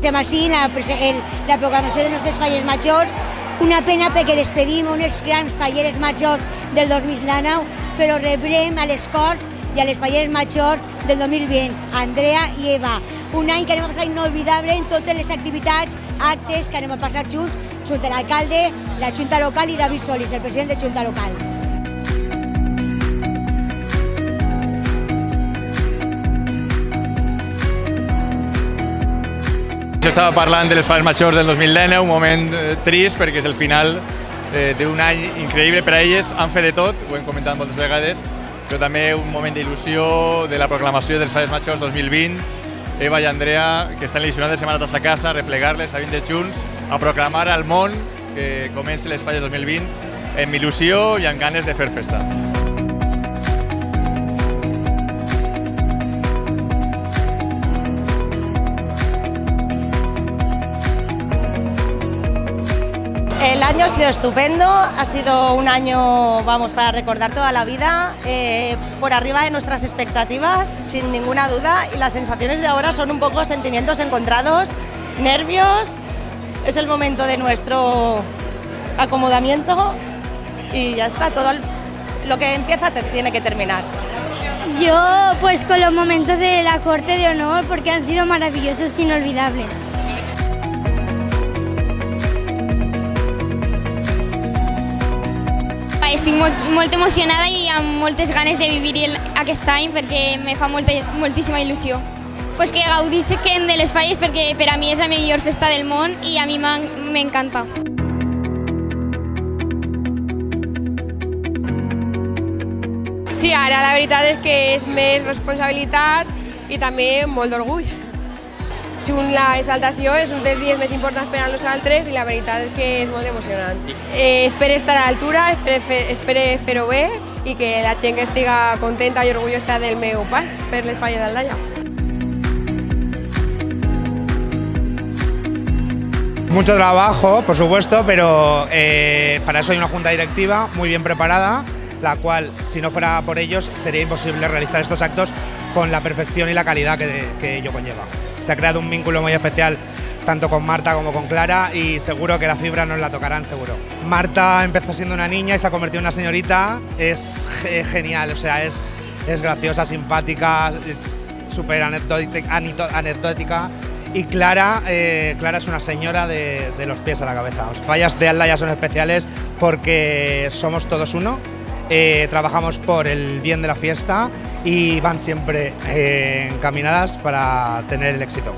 estem així, la programació de nostres falles majors. Una pena perquè despedim unes grans falleres majors del 2019, però rebrem a les Corts i a les falleres majors del 2020, Andrea i Eva. Un any que anem a passar inolvidable en totes les activitats, actes que anem a passar junts, junt a l'alcalde, la Junta Local i David Solís, el president de Junta Local. Estava parlant de les falles majors del 2019, un moment trist perquè és el final d'un any increïble per a elles. Han fet de tot, ho hem comentat moltes vegades, però també un moment d'il·lusió de la proclamació de les falles majors 2020. Eva i Andrea, que estan il·lusionades, s'han anat a casa, a replegar-les, a vindre junts, a proclamar al món que comencen les falles 2020 amb il·lusió i amb ganes de fer festa. El año ha sido estupendo, ha sido un año, para recordar toda la vida, por arriba de nuestras expectativas, sin ninguna duda, y las sensaciones de ahora son un poco sentimientos encontrados, nervios, es el momento de nuestro acomodamiento y ya está, todo lo que empieza tiene que terminar. Yo pues con los momentos de la Corte de Honor porque han sido maravillosos e inolvidables. Estic molt emocionada i amb moltes ganes de viure aquest any perquè me fa moltíssima il·lusió. Pues que gaudisquen de les falles perquè per a mi és la millor festa del món i a mi m'encanta. Sí, ara la veritat és que és més responsabilitat i també molt d'orgull. Junt la exaltació és un dels dies més importants per a nosaltres i la veritat és que és molt emocionant. Espero estar a l'altura, espero fer-ho bé i que la gent que estiga contenta i orgullosa del meu pas per les falles d'Aldaya. Mucho trabajo, por supuesto, pero para eso hay una junta directiva muy bien preparada, la cual, si no fuera por ellos, sería imposible realizar estos actos con la perfección y la calidad que ello conlleva. Se ha creado un vínculo muy especial tanto con Marta como con Clara y seguro que la fibra nos la tocarán, seguro. Marta empezó siendo una niña y se ha convertido en una señorita, es genial, o sea, es graciosa, simpática, súper anecdótica. Y Clara es una señora de los pies a la cabeza. Las fallas de Aldaya son especiales porque somos todos uno, trabajamos por el bien de la fiesta y van siempre encaminadas para tener el éxito.